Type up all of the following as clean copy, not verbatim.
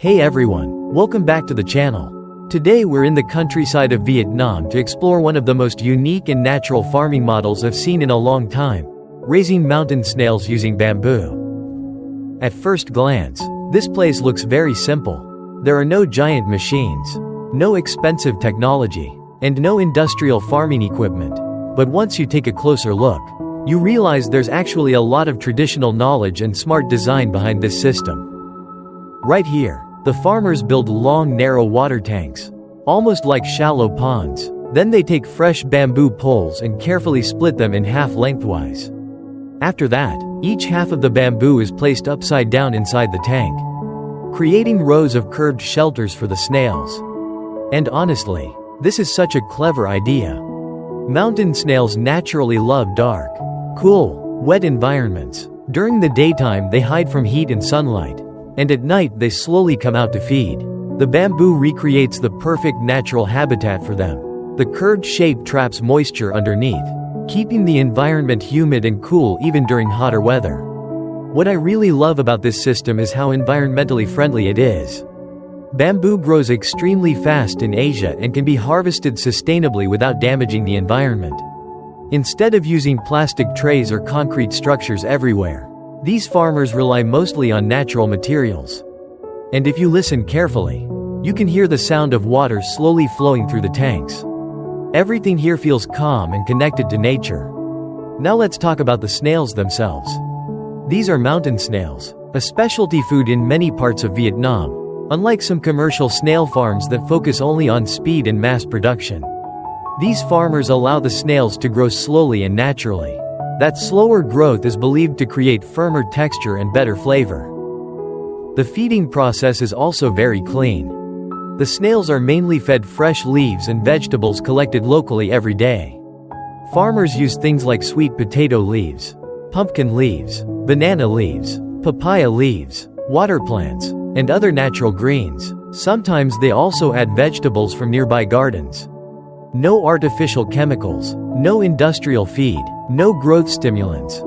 Hey everyone, welcome back to the channel. Today we're in the countryside of Vietnam to explore one of the most unique and natural farming models I've seen in a long time, raising mountain snails using bamboo. At first glance, this place looks very simple. There are no giant machines, no expensive technology, and no industrial farming equipment. But once you take a closer look, you realize there's actually a lot of traditional knowledge and smart design behind this system. Right here, the farmers build long, narrow water tanks, almost like shallow ponds. Then they take fresh bamboo poles and carefully split them in half lengthwise. After that, each half of the bamboo is placed upside down inside the tank, creating rows of curved shelters for the snails. And honestly, this is such a clever idea. Mountain snails naturally love dark, cool, wet environments. During the daytime they hide from heat and sunlight, and at night they slowly come out to feed. The bamboo recreates the perfect natural habitat for them. The curved shape traps moisture underneath, keeping the environment humid and cool even during hotter weather. What I really love about this system is how environmentally friendly it is. Bamboo grows extremely fast in Asia and can be harvested sustainably without damaging the environment. Instead of using plastic trays or concrete structures everywhere, these farmers rely mostly on natural materials. And if you listen carefully, you can hear the sound of water slowly flowing through the tanks. Everything here feels calm and connected to nature. Now let's talk about the snails themselves. These are mountain snails, a specialty food in many parts of Vietnam, unlike some commercial snail farms that focus only on speed and mass production. These farmers allow the snails to grow slowly and naturally. That slower growth is believed to create firmer texture and better flavor. The feeding process is also very clean. The snails are mainly fed fresh leaves and vegetables collected locally every day. Farmers use things like sweet potato leaves, pumpkin leaves, banana leaves, papaya leaves, water plants, and other natural greens. Sometimes they also add vegetables from nearby gardens. No artificial chemicals, no industrial feed, no growth stimulants.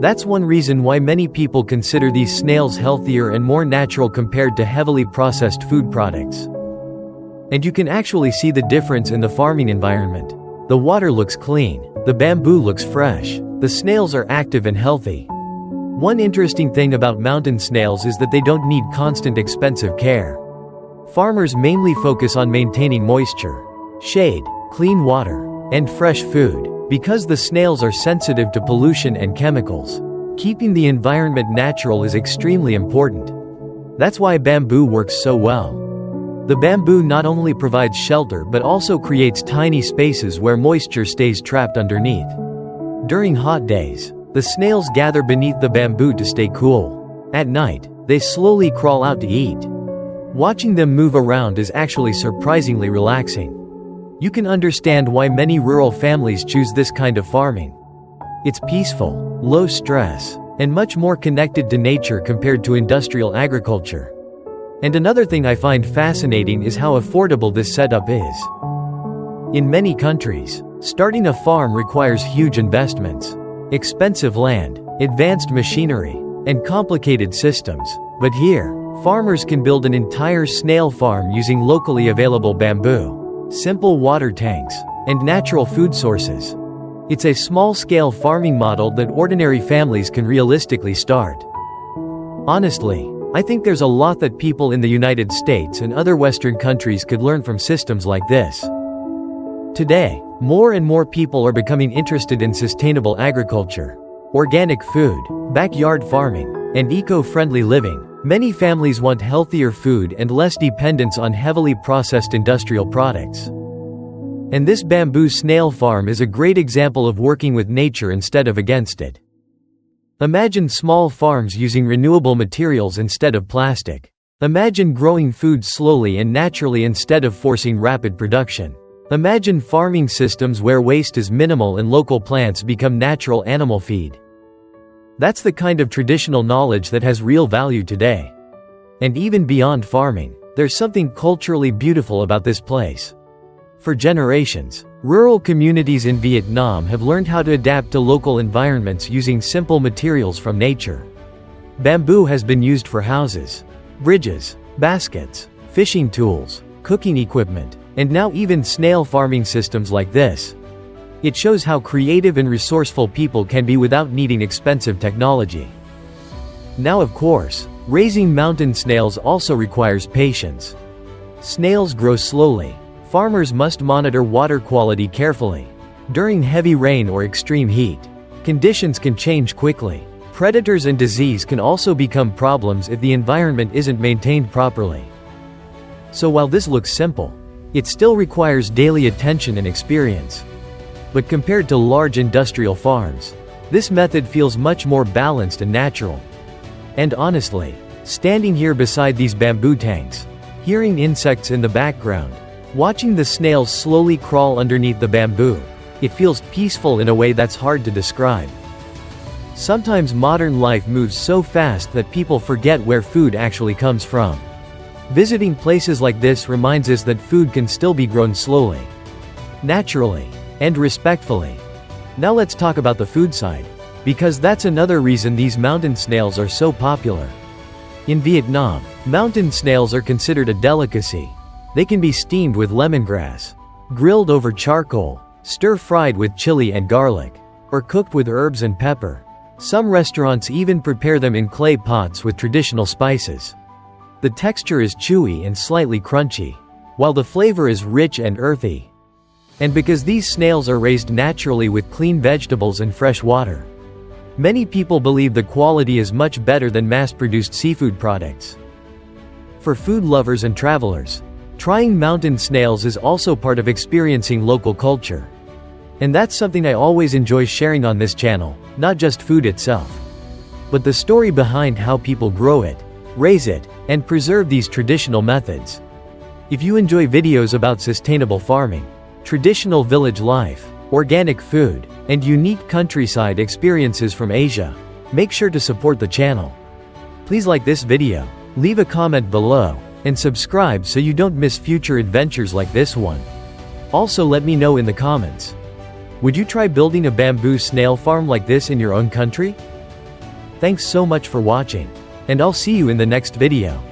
That's one reason why many people consider these snails healthier and more natural compared to heavily processed food products. And you can actually see the difference in the farming environment. The water looks clean, the bamboo looks fresh, the snails are active and healthy. One interesting thing about mountain snails is that they don't need constant expensive care. Farmers mainly focus on maintaining moisture, shade, clean water, and fresh food. Because the snails are sensitive to pollution and chemicals, keeping the environment natural is extremely important. That's why bamboo works so well. The bamboo not only provides shelter but also creates tiny spaces where moisture stays trapped underneath. During hot days, the snails gather beneath the bamboo to stay cool. At night, they slowly crawl out to eat. Watching them move around is actually surprisingly relaxing. You can understand why many rural families choose this kind of farming. It's peaceful, low stress, and much more connected to nature compared to industrial agriculture. And another thing I find fascinating is how affordable this setup is. In many countries, starting a farm requires huge investments, expensive land, advanced machinery, and complicated systems. But here, farmers can build an entire snail farm using locally available bamboo, simple water tanks, and natural food sources. It's a small-scale farming model that ordinary families can realistically start. Honestly, I think there's a lot that people in the United States and other Western countries could learn from systems like this. Today, more and more people are becoming interested in sustainable agriculture, organic food, backyard farming, and eco-friendly living. Many families want healthier food and less dependence on heavily processed industrial products. And this bamboo snail farm is a great example of working with nature instead of against it. Imagine small farms using renewable materials instead of plastic. Imagine growing food slowly and naturally instead of forcing rapid production. Imagine farming systems where waste is minimal and local plants become natural animal feed. That's the kind of traditional knowledge that has real value today. And even beyond farming, there's something culturally beautiful about this place. For generations, rural communities in Vietnam have learned how to adapt to local environments using simple materials from nature. Bamboo has been used for houses, bridges, baskets, fishing tools, cooking equipment, and now even snail farming systems like this. It shows how creative and resourceful people can be without needing expensive technology. Now of course, raising mountain snails also requires patience. Snails grow slowly. Farmers must monitor water quality carefully. During heavy rain or extreme heat, conditions can change quickly. Predators and disease can also become problems if the environment isn't maintained properly. So while this looks simple, it still requires daily attention and experience. But compared to large industrial farms, this method feels much more balanced and natural. And honestly, standing here beside these bamboo tanks, hearing insects in the background, watching the snails slowly crawl underneath the bamboo, it feels peaceful in a way that's hard to describe. Sometimes modern life moves so fast that people forget where food actually comes from. Visiting places like this reminds us that food can still be grown slowly, naturally, and respectfully. Now let's talk about the food side, because that's another reason these mountain snails are so popular. In Vietnam, mountain snails are considered a delicacy. They can be steamed with lemongrass, grilled over charcoal, stir-fried with chili and garlic, or cooked with herbs and pepper. Some restaurants even prepare them in clay pots with traditional spices. The texture is chewy and slightly crunchy, while the flavor is rich and earthy. And because these snails are raised naturally with clean vegetables and fresh water, many people believe the quality is much better than mass-produced seafood products. For food lovers and travelers, trying mountain snails is also part of experiencing local culture. And that's something I always enjoy sharing on this channel, not just food itself, but the story behind how people grow it, raise it, and preserve these traditional methods. If you enjoy videos about sustainable farming, traditional village life, organic food, and unique countryside experiences from Asia, make sure to support the channel. Please like this video, leave a comment below, and subscribe so you don't miss future adventures like this one. Also let me know in the comments, would you try building a bamboo snail farm like this in your own country? Thanks so much for watching, and I'll see you in the next video.